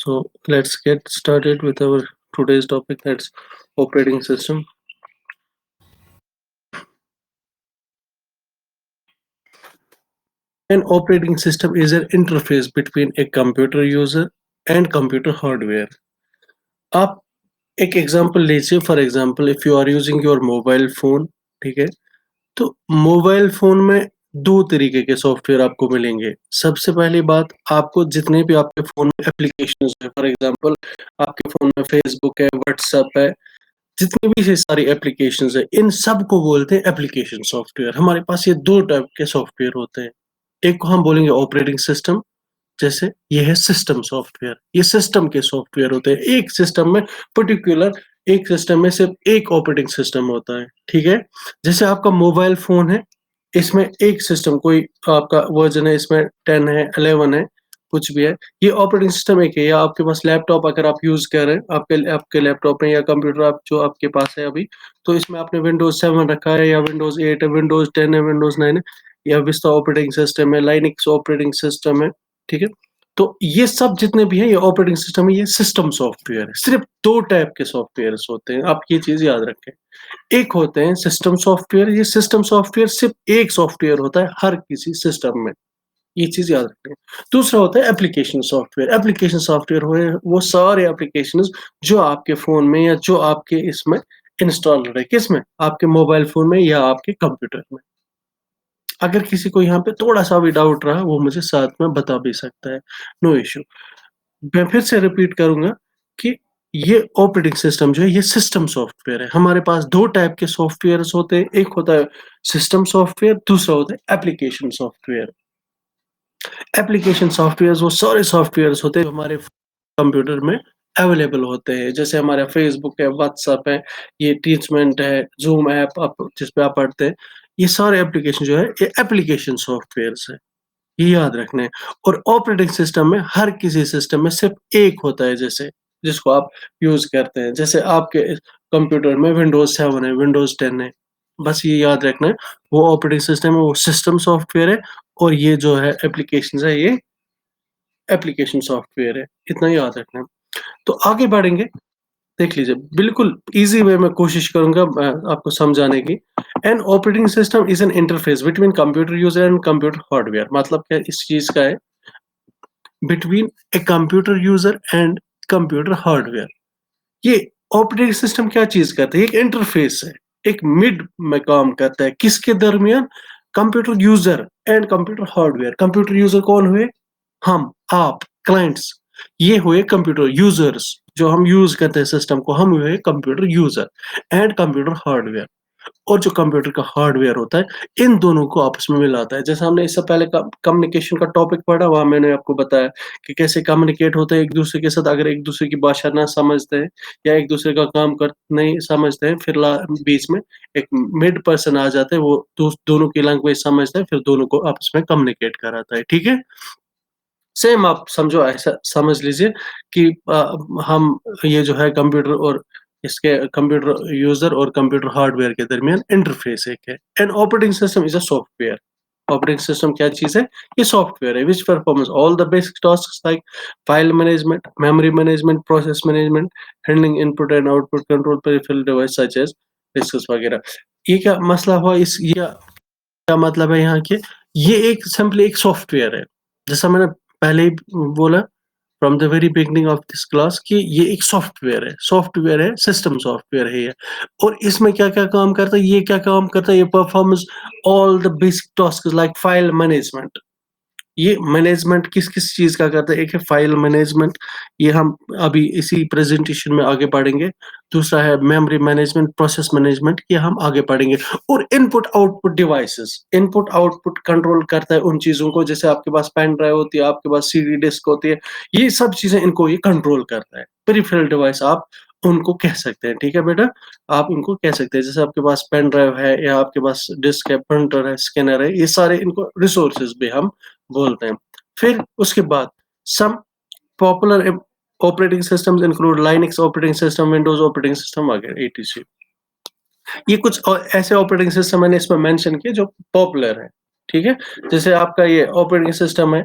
So let's get started with our today's topic, that's operating system. An operating system is an interface between a computer user and computer hardware. आप एक example लीजिए, for example if you are using your mobile phone, ठीक है? तो mobile phone में दो तरीके के सॉफ्टवेयर आपको मिलेंगे। सबसे पहली बात, आपको जितने भी आपके फोन में एप्लीकेशंस है, फॉर एग्जांपल आपके फोन में फेसबुक है, व्हाट्सएप है, जितनी भी ये सारी एप्लीकेशंस है, इन सब को बोलते हैं एप्लीकेशन सॉफ्टवेयर। हमारे पास ये दो टाइप के सॉफ्टवेयर होते हैं। एक को हम बोलेंगे ऑपरेटिंग सिस्टम, जैसे ये है सिस्टम सॉफ्टवेयर। ये सिस्टम के सॉफ्टवेयर होते हैं। एक सिस्टम में पर्टिकुलर, एक सिस्टम में सिर्फ एक ऑपरेटिंग सिस्टम होता है, ठीक है? जैसे आपका मोबाइल फोन है, इसमें एक सिस्टम, कोई आपका वर्जन है, इसमें 10 है, 11 है, कुछ भी है, ये ऑपरेटिंग सिस्टम एक है। या आपके पास लैपटॉप अगर आप यूज कर रहे हैं, आपके आपके लैपटॉप में या कंप्यूटर आप जो आपके पास है अभी, तो इसमें आपने विंडोज 7 रखा है, या विंडोज 8 है, विंडोज 10 है, विंडोज 9 है, या विस्टा ऑपरेटिंग सिस्टम है, लाइनक्स ऑपरेटिंग सिस्टम है, ठीक है? तो ये सब जितने भी हैं, ये ऑपरेटिंग सिस्टम है, ये सिस्टम सॉफ्टवेयर है। सिर्फ दो टाइप के सॉफ्टवेयर होते हैं, आप ये चीज याद रखें। एक होते हैं सिस्टम सॉफ्टवेयर। ये सिस्टम सॉफ्टवेयर सिर्फ एक सॉफ्टवेयर होता है हर किसी सिस्टम में, ये चीज याद रखें। दूसरा होता है एप्लीकेशन सॉफ्टवेयर। एप्लीकेशन सॉफ्टवेयर हुए वो सारे एप्लीकेशंस जो आपके फोन में या जो आपके इसमें इंस्टॉल है, किसमें? आपके मोबाइल फोन में या आपके कंप्यूटर में। अगर किसी को यहाँ पे थोड़ा सा भी डाउट रहा, वो मुझे साथ में बता भी सकता है, नो इश्यू। मैं फिर से रिपीट करूंगा कि ये ऑपरेटिंग सिस्टम जो है, ये सिस्टम सॉफ्टवेयर है। हमारे पास दो टाइप के सॉफ्टवेयर्स होते हैं। एक होता है सिस्टम सॉफ्टवेयर, दूसरा होता है एप्लीकेशन सॉफ्टवेयर। एप्लीकेशन सॉफ्टवेयर वो सारे सॉफ्टवेयर्स होते हैं जो हमारे कंप्यूटर में अवेलेबल होते हैं। जैसे हमारा फेसबुक है, व्हाट्सएप है, ये टीचमेंट है, जूम ऐप आप जिस पे आप पढ़ते हैं, ये सारे एप्लीकेशन जो है, ये एप्लीकेशन सॉफ्टवेयर्स है। ये याद रखना है। और ऑपरेटिंग सिस्टम में हर किसी सिस्टम में सिर्फ एक होता है, जैसे जिसको आप यूज करते हैं। जैसे आपके कंप्यूटर में विंडोज 7 है, विंडोज 10 है, बस ये याद रखना है। वो ऑपरेटिंग सिस्टम है, वो सिस्टम सॉफ्टवेयर है, और ये जो है एप्लीकेशन है, ये एप्लीकेशन सॉफ्टवेयर है। इतना याद रखना है। तो आगे बढ़ेंगे, देख लीजिए, बिल्कुल इजी वे में कोशिश करूंगा आपको समझाने की। N operating system is an interface between computer user and computer hardware. मतलब क्या इस चीज का है? Between a computer user and computer hardware. ये ऑपरेटिंग सिस्टम क्या चीज करता है? एक इंटरफेस है, एक मिड में काम करता है। किसके दरमियान? Computer user and computer hardware. Computer user कौन हुए? हम, आप, क्लाइंट्स। ये हुए कंप्यूटर यूजर्स, जो हम यूज करते हैं सिस्टम को, हम हुए computer user. And computer hardware, और जो कंप्यूटर का हार्डवेयर होता है, इन दोनों को आपस में मिलाता है। जैसे हमने इससे पहले कम्युनिकेशन का टॉपिक पढ़ा, वहां मैंने आपको बताया कि कैसे कम्युनिकेट होते हैं एक दूसरे के साथ। अगर एक दूसरे की भाषा ना समझते हैं या एक दूसरे का काम कर नहीं समझते हैं, फिर बीच में एक मिड पर्सन आ जाता है, वो दोनों की लैंग्वेज समझता है, फिर दोनों को आपस में कम्युनिकेट कराता है, ठीक है? सेम आप समझो, ऐसा समझ लीजिए कि हम, ये जो है कंप्यूटर और इसके कंप्यूटर यूजर और कंप्यूटर हार्डवेयर के दरमियान इंटरफेस एक है। An operating system is a software. Operating system क्या चीज है? ये सॉफ्टवेयर है which performs all the basic tasks like file management, memory management, process management, handling input and output, control peripheral device such as disks वगैरह। ये क्या मसला हुआ? इस ये क्या मतलब है यहाँ के? ये एक सिंपली एक सॉफ्टवेयर है। जैसा मैंने पहले ही बोला from the very beginning of this class कि ये एक सॉफ्टवेयर है, सिस्टम सॉफ्टवेयर है ये। और इसमें क्या-क्या काम करता है? ये क्या काम करता है? ये performs all the basic tasks like file management. ये मैनेजमेंट किस-किस चीज़ का करता है? एक है फाइल मैनेजमेंट, ये हम अभी इसी प्रेज़ेंटेशन में आगे पढ़ेंगे। दूसरा है मेमोरी मैनेजमेंट, प्रोसेस मैनेजमेंट, ये हम आगे पढ़ेंगे। और इनपुट-आउटपुट डिवाइसेज़, इनपुट-आउटपुट कंट्रोल करता है उन चीज़ों को, जैसे आपके पास पेन ड्राइव होती है, आपके पास सीडी डिस्क होती है, ये सब चीज़ें इनको ये कंट्रोल करता है। पेरिफेरल डिवाइस आप उनको कह सकते हैं, ठीक है बेटा? आप उनको कह सकते हैं। जैसे आपके पास पेन ड्राइव है, या आपके पास डिस्क है, प्रिंटर है, स्कैनर है, ये सारे इनको रिसोर्सेज़ भी हम बोलते हैं। फिर उसके बाद some popular operating systems include Linux operating system, Windows operating system वगैरह etc। ये कुछ ऐसे ऑपरेटिंग सिस्टम मैंने इसमें मेंशन किए जो पॉपुलर है, ठीक है? जैसे आपका ये ऑपरेटिंग सिस्टम है,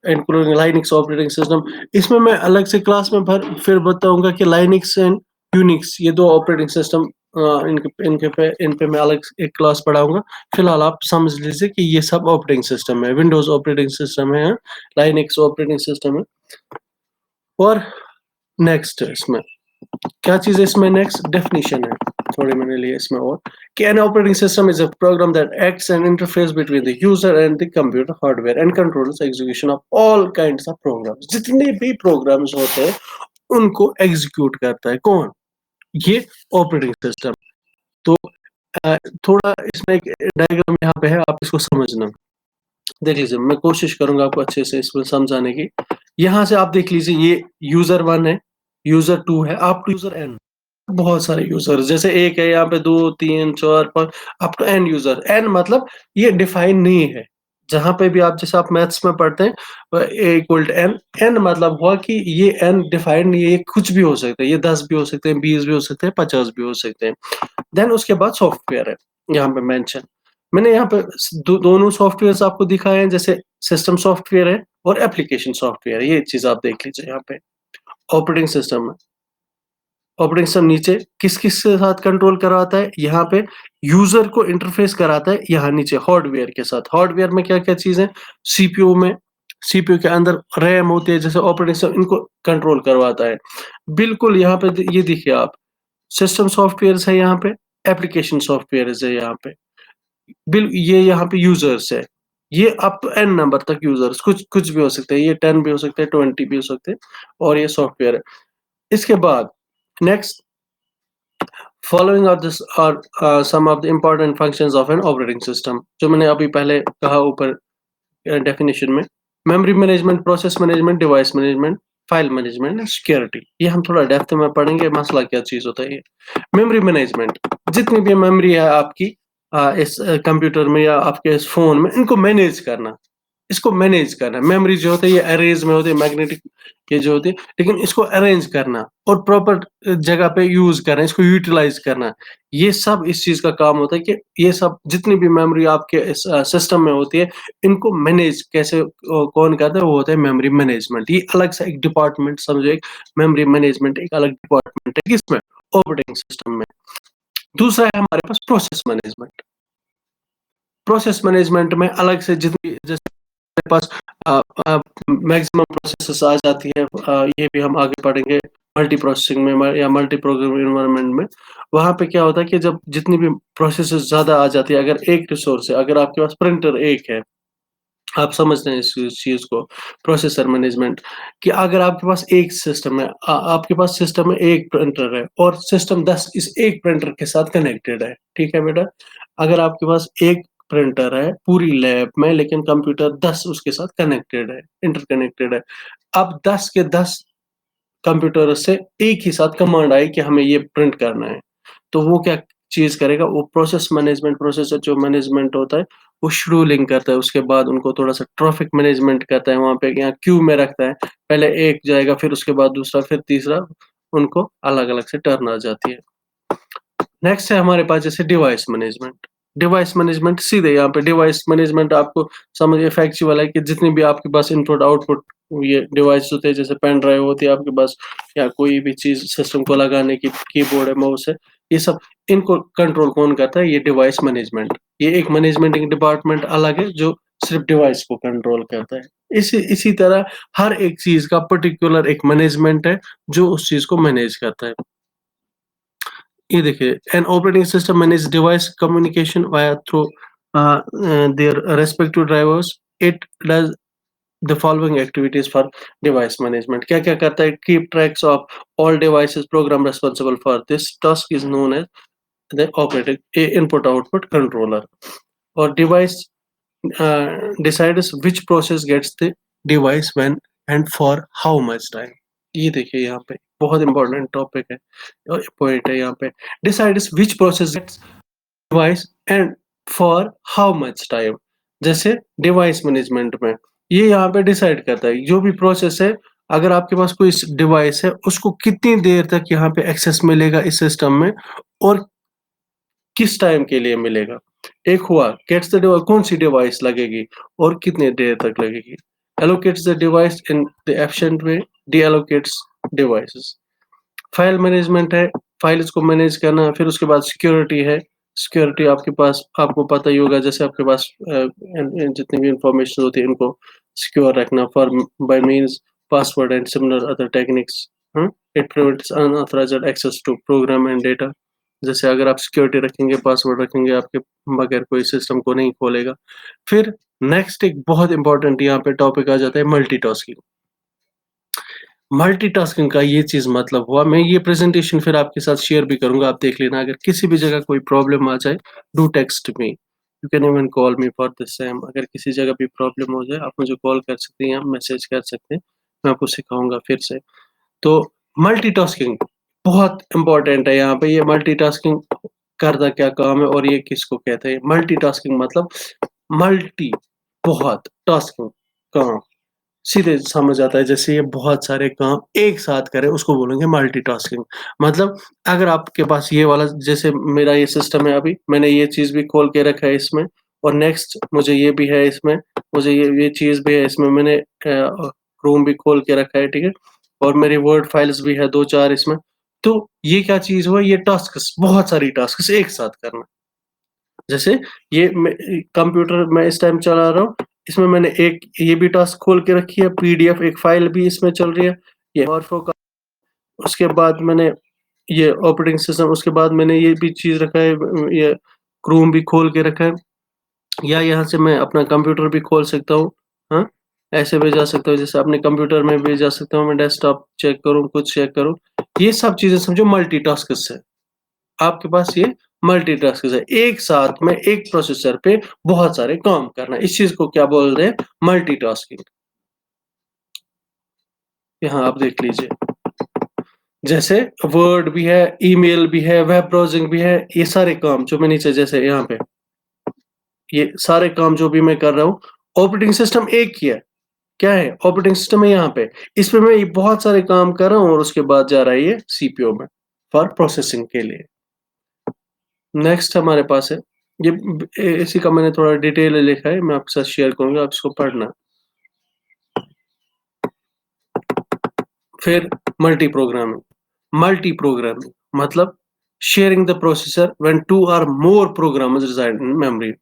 इंक्लूडिंग लाइनक्स ऑपरेटिंग सिस्टम। इसमें मैं अलग से क्लास में फिर बताऊंगा कि लाइनक्स एंड यूनिक्स ये दो ऑपरेटिंग सिस्टम, इन पे मैं अलग एक क्लास पढ़ाऊंगा। फिलहाल आप समझ लीजिए कि ये सब ऑपरेटिंग सिस्टम है, विंडोज ऑपरेटिंग सिस्टम है, लाइनक्स ऑपरेटिंग सिस्टम है। और नेक्स्ट इसमें क्या चीज है, इसमें नेक्स्ट डेफिनेशन है थोड़ी मैंने ली इसमें, और कि an operating system is a program that acts an interface between the user and the computer hardware and controls the execution of all kinds of programs। जितने भी programs होते हैं उनको एग्जीक्यूट करता है कौन, ये ऑपरेटिंग सिस्टम। तो थोड़ा इसमें एक डायग्राम यहाँ पे है, आप इसको समझना। देख लीजिए, मैं कोशिश करूंगा आपको अच्छे से इसमें समझाने की। यहाँ से आप देख लीजिए, ये यूजर 1 है, यूजर 2 है, अप टू यूजर n। बहुत सारे यूजर, जैसे एक है यहाँ पे, 2 3 4 5 up to N user. N मतलब ये डिफाइन नहीं है। जहां पे भी आप, जैसे आप मैथ्स में पढ़ते हैं ए इक्वल टू एन, एन मतलब हुआ कि ये एन डिफाइंड नहीं है, ये कुछ भी हो सकता है, ये 10 भी हो सकते हैं, 20 भी हो सकते हैं, 50 भी हो सकते हैं। देन उसके बाद सॉफ्टवेयर है यहाँ पे मेंशन। मैंने यहाँ पे दोनों सॉफ्टवेयर आपको दिखाए हैं, जैसे सिस्टम सॉफ्टवेयर है और एप्लीकेशन सॉफ्टवेयर। ये चीज आप देख लीजिए यहाँ पे। ऑपरेटिंग सिस्टम में ऑपरेटिंग सिस्टम नीचे किस किस के साथ कंट्रोल कराता है, यहाँ पे यूजर को इंटरफेस कराता है, यहाँ नीचे हार्डवेयर के साथ। हार्डवेयर में क्या क्या चीज है, सीपीयू में, सीपीयू के अंदर रैम होती है, जैसे ऑपरेटिंग सिस्टम इनको कंट्रोल करवाता है। बिल्कुल यहाँ पे ये देखिए आप, सिस्टम सॉफ्टवेयर है यहाँ पे, एप्लीकेशन सॉफ्टवेयर है यहाँ पे, बिल ये यहाँ पे यूजर्स है, ये अप टू एन नंबर तक यूजर्स, कुछ कुछ भी हो सकते हैं, ये 10 भी हो सकते हैं, 20 भी हो सकते हैं, और ये सॉफ्टवेयर है। इसके बाद next, following are this are some of the important functions of an operating system, जो मैंने अभी पहले कहा ऊपर डेफिनेशन में। Memory management, process management, device management, file management and security. ये हम थोड़ा डेप्थ में पढ़ेंगे, मसला क्या चीज होता है ये। मेमोरी मैनेजमेंट, जितनी भी मेमोरी है आपकी इस कंप्यूटर में या आपके इस फोन में, इनको मैनेज करना, इसको मैनेज करना। मेमोरी जो होता है ये अरेज में होती है, मैग्नेटिक ये जो होती है, लेकिन इसको अरेंज करना और प्रॉपर जगह पे यूज करना, इसको यूटिलाइज करना, ये सब इस चीज का काम होता है कि ये सब जितनी भी मेमोरी आपके इस सिस्टम में होती है, इनको मैनेज कैसे कौन करता है, वो होता है मेमोरी मैनेजमेंट। ये अलग सा एक डिपार्टमेंट समझो, एक मेमोरी मैनेजमेंट एक अलग डिपार्टमेंट है किसमें, ऑपरेटिंग सिस्टम में। दूसरा है हमारे पास प्रोसेस मैनेजमेंट। प्रोसेस मैनेजमेंट में अलग से जितनी, जैसे मेरे पास मैक्सिमम प्रोसेसेस आ जाती है, ये भी हम आगे पढ़ेंगे मल्टी प्रोसेसिंग में या मल्टी प्रोग्रामिंग एनवायरनमेंट में। वहां पे क्या होता है कि जब जितनी भी प्रोसेसेस ज्यादा आ जाती है, अगर एक रिसोर्स है, अगर आपके पास प्रिंटर एक है, आप समझते हैं इस चीज को, प्रोसेसर मैनेजमेंट, कि अगर आपके पास एक सिस्टम है, आपके पास सिस्टम में एक प्रिंटर है और सिस्टम 10 इस एक प्रिंटर के साथ कनेक्टेड है, ठीक है बेटा। अगर आपके पास एक प्रिंटर है पूरी लैब में, लेकिन कंप्यूटर 10 उसके साथ कनेक्टेड है, इंटरकनेक्टेड है। अब 10 के 10 कंप्यूटर से एक ही साथ कमांड आई कि हमें ये प्रिंट करना है, तो वो क्या चीज करेगा, वो प्रोसेस मैनेजमेंट, प्रोसेसर जो मैनेजमेंट होता है वो शेड्यूलिंग करता है, उसके बाद उनको थोड़ा सा ट्रैफिक मैनेजमेंट करता है, वहां पे यहाँ क्यू में रखता है, पहले एक जाएगा, फिर उसके बाद दूसरा, फिर तीसरा, उनको अलग अलग से टर्न आ जाती है। नेक्स्ट है हमारे पास जैसे डिवाइस मैनेजमेंट। डिवाइस मैनेजमेंट सीधे यहाँ पे डिवाइस मैनेजमेंट आपको समझिए फैक्चुअल है कि जितनी भी आपके पास इनपुट आउटपुट ये डिवाइस होते हैं, जैसे पेन ड्राइव होती है आपके पास, या कोई भी चीज सिस्टम को लगाने की, कीबोर्ड है, माउस है, ये सब, इनको कंट्रोल कौन करता है, ये डिवाइस मैनेजमेंट। ये एक मैनेजमेंट डिपार्टमेंट अलग है जो सिर्फ डिवाइस को कंट्रोल करता है। इसी तरह हर एक चीज का पर्टिकुलर एक मैनेजमेंट है जो उस चीज को मैनेज करता है। ये देखिए, an operating system manage device communication via through their respective drivers. It does the following activities for device management. क्या क्या करता है, keep tracks of all devices program responsible for this task is known as the operating input output controller. और device decides which process gets the device when and for how much time। ये देखिए यहाँ पे बहुत important topic है और point है यहाँ पे, decides which process gets device and for how much time। जैसे डिवाइस मैनेजमेंट में ये यहाँ पे डिसाइड करता है जो भी प्रोसेस है, अगर आपके पास कोई डिवाइस है उसको कितनी देर तक यहाँ पे एक्सेस मिलेगा इस सिस्टम में, और किस टाइम के लिए मिलेगा। एक हुआ गेट्स द डिवाइस, कौन सी डिवाइस लगेगी और कितने देर तक लगेगी। allocates the device in the efficient way, deallocates devices. File management है, फाइल्स को मैनेज करना। फिर उसके बाद सिक्योरिटी है, सिक्योरिटी आपके पास, आपको पता ही होगा, जैसे आपके पास जितनी भी इंफॉर्मेशन होती है इनको सिक्योर रखना for by means password and similar other techniques. It prevents unauthorised access to program and data. जैसे अगर आप सिक्योरिटी रखेंगे, पासवर्ड रखेंगे, आपके बगैर कोई सिस्टम को नहीं खोलेगा। फिर नेक्स्ट एक बहुत इंपॉर्टेंट यहाँ पे टॉपिक आ जाता है मल्टीटास्किंग। मल्टीटास्किंग का ये चीज़ मतलब हुआ, मैं ये प्रेज़ेंटेशन फिर आपके साथ शेयर भी करूँगा, आप देख लेना। अगर किसी भी जगह कोई प्रॉब्लम आ जाए, do text me, you can even call me for the same. अगर किसी जगह भी प्रॉब्लम हो जाए, आप मुझे कॉल कर सकते हैं या मैसेज कर सकते हैं, मैं आपको सिखाऊँगा फिर से। तो मल्टीटास्किंग बहुत इम्पोर्टेंट है यहाँ पे। ये मल्टीटास्किंग करता क्या काम है और ये किसको कहते हैं? मल्टीटास्किंग मतलब मल्टी, बहुत, टास्किंग, काम। सीधे समझ आता है, जैसे ये बहुत सारे काम एक साथ करें उसको बोलेंगे मल्टीटास्किंग। मतलब अगर आपके पास ये वाला, जैसे मेरा ये सिस्टम है, अभी मैंने ये चीज़ भी खोल के रखा है इसमें, और नेक्स्ट मुझे ये भी है इसमें, मुझे ये चीज़ भी है इसमें, मैंने क्रोम भी खोल के रखा है, ठीक है? और मेरी वर्ड फाइल्स भी है 2-4 इसमें। तो ये क्या चीज़ हुआ? ये टास्क्स, बहुत सारी टास्क्स एक साथ करना। जैसे ये कंप्यूटर मैं इस टाइम चला रहा हूँ, इसमें मैंने एक ये भी टास्क खोल के रखी है, पीडीएफ एक फाइल भी इसमें चल रही है, ये ऑरफो का। उसके बाद मैंने ये ऑपरेटिंग सिस्टम, उसके बाद मैंने ये भी चीज़ रखा है, ये क्रोम भी खोल के रखा है, या यहाँ से मैं अपना कंप्यूटर भी खोल सकता हूँ, हाँ? ऐसे भी जा सकता हूँ, जैसे अपने कंप्यूटर में भी जा सकता हूँ, मैं डेस्कटॉप चेक करूँ, कुछ चेक करूँ। ये सब चीज़ें समझो मल्टीटास्क्स है। आपके पास ये मल्टीटास्क है, एक साथ में एक प्रोसेसर पे बहुत सारे काम करना, इस चीज़ को क्या बोल रहे हैं? मल्टीटास्किंग। यहाँ आप देख लीजिए, जैसे वर्ड भी है, ईमेल भी है, वेब ब्राउज़िंग भी है, ये सारे काम जो मैं नीचे जैसे यहाँ पे, ये सारे काम जो भी मैं कर रहा हूँ, ऑपरेटिंग सिस्टम एक ही है। क्या है? ऑपरेटिंग सिस्टम है यहाँ पे। इस पे मैं ये बहुत सारे काम कर रहा हूँ और उसके बाद जा रहा है ये सीपीयू में फॉर प्रोसेसिंग के लिए। नेक्स्ट हमारे पास है, ये इसी का मैंने थोड़ा डिटेल लिखा है, मैं आपके साथ शेयर करूँगा, आप इसको पढ़ना। फिर मल्टी प्रोग्रामिंग मतलब sharing the processor when two और more programmers reside in memory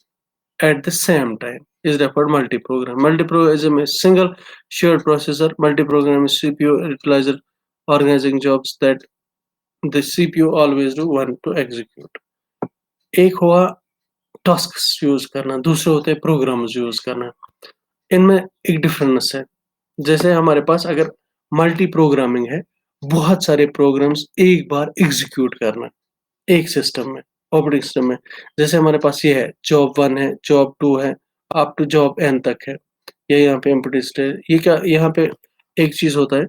at the same time is referred multi-program. Multi-program is single shared processor. Multi-program is CPU utilizer organizing jobs that the CPU always do want to execute. एक हुआ tasks use करना, दूसरे होते हैं programmes use करना। इनमें एक difference है। जैसे हमारे पास अगर मल्टी प्रोग्रामिंग है, बहुत सारे प्रोग्राम्स एक बार एग्जीक्यूट करना एक सिस्टम में, ऑपरेटिंग सिस्टम में। जैसे हमारे पास ये है, जॉब 1 है, जॉब 2 है, अप टू जॉब एन तक है। ये यहाँ पे एम्प्टी स्टेट, ये क्या यहाँ पे एक चीज होता है,